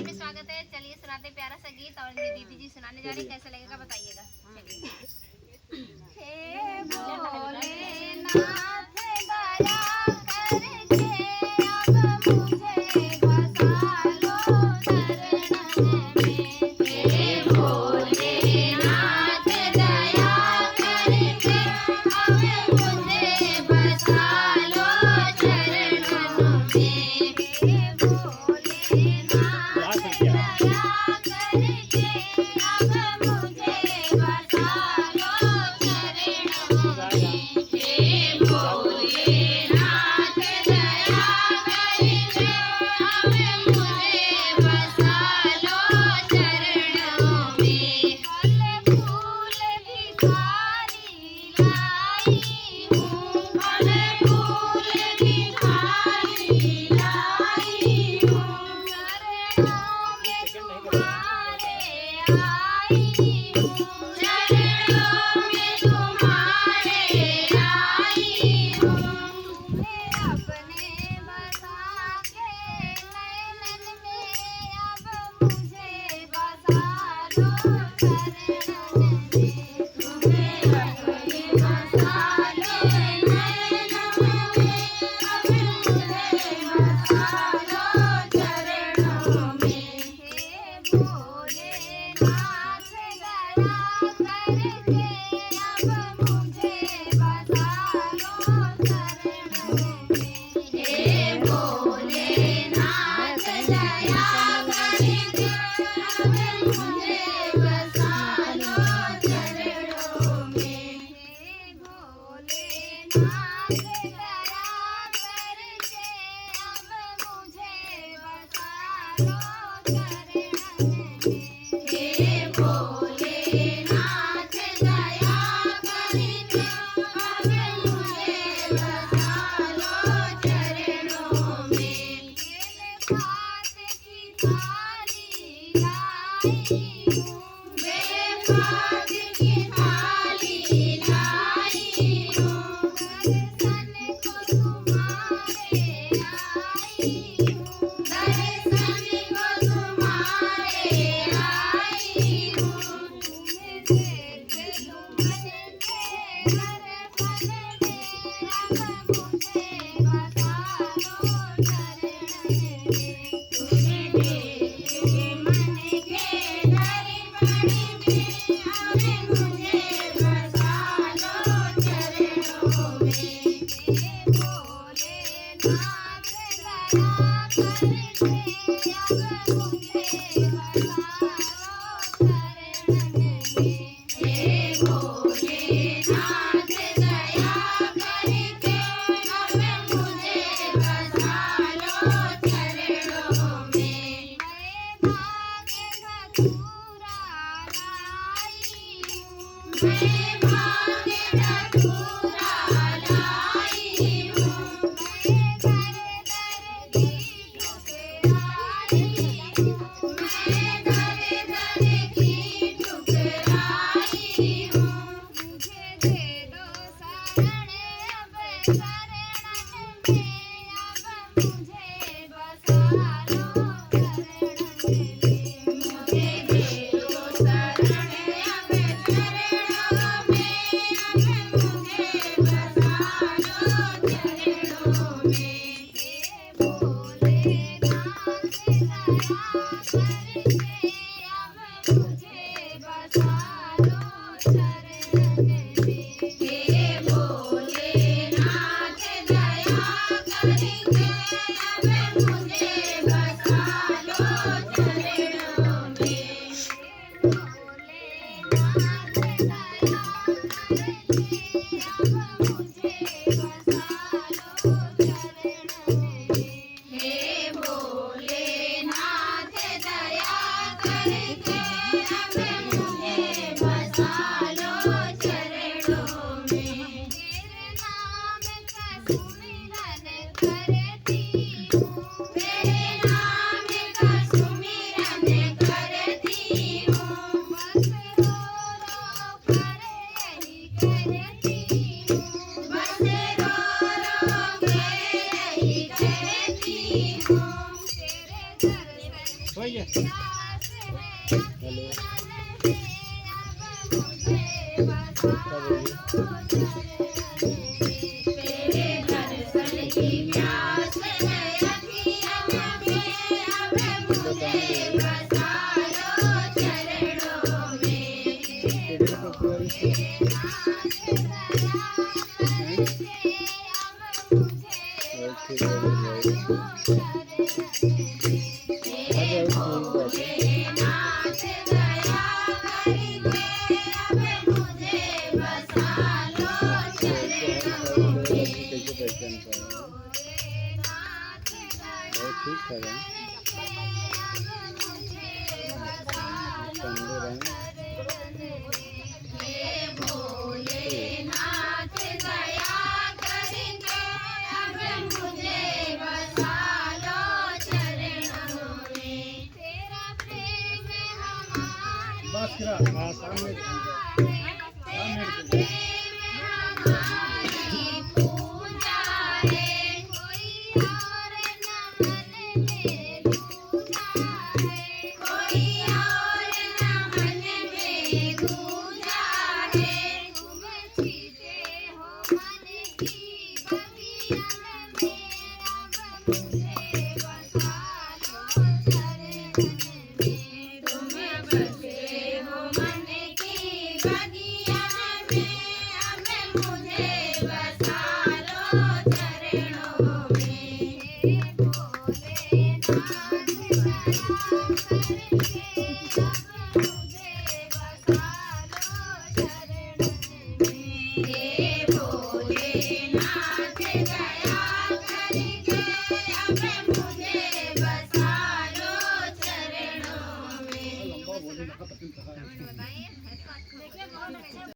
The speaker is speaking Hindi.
में स्वागत है। चलिए सुनाते प्यारा सा गीत और दीदी जी सुनाने जा रही, कैसा लगेगा बताइएगा। हे भोलेनाथ दया करके अब मुझे बसा लो शरण में। हे भोलेनाथ दया करके अब मुझे बसा लो शरण में। हे भोलेनाथ दया करके अब मुझे बसा लो शरण में। हे भोलेनाथ दया करके अब मुझे बसा लो चरणों में। फल फूल भिखारी लाई हूँ, फल फूल भिखारी लाई हूँ, चरणों में तुम्हारे आई हूँ, चरणों में तुम्हारे आई हूँ। तुम्हें अपने बसा के नैनन में अब मुझे बसा लो शरण में। तुम्हें अपने बसा के नैनन में अब मुझे बसा लो चरणों में। हे भोलेनाथ दया करके अब मुझे बसा लो चरणों में। हे भोलेनाथ दया करके अब मुझे बसा लो चरणों में। हे भोलेनाथ दया करके अब मुझे बसा लो चरणों में। हे भोलेनाथ दया करके अब मुझे बसा लो चरणों में। बेलपात की थाली लाई हूँ, बेलपात की थाली लाई हूँ, दर्शन को तुम्हारे आई हूँ, दर्शन को तुम्हारे आई हूँ। तुम्हें देख लूँ मन के हर पल में अब मुझे बसा लो शरण में। तुम्हें देख के मन के हर पल में अब मुझे बसा लो चरणों में। हे भोलेनाथ दया करके अब मुझे बसा लो शरण में। हे भोलेनाथ दया करके अब मुझे बसा लो चरणों में। मैं भाग्य धतूरा लाई हूँ, मैं भाग्य धतूरा लाई हूँ, मैं दर दर की ठुकराई हूँ, मैं दर दर की ठुकराई हूँ। मुझे दे दो शरण अब शरण में अब मुझे बसा लो शरण में। मुझे दे दो शरण अब चरणों में अब मुझे बसा लो चरणों में। हे भोलेनाथ दया करके अब मुझे बसा लो शरण में। हे भोलेनाथ दया करके अब मुझे बसा लो चरणों में। हे भोलेनाथ दया करके अब मुझे बसा लो चरणों में। हे भोलेनाथ दया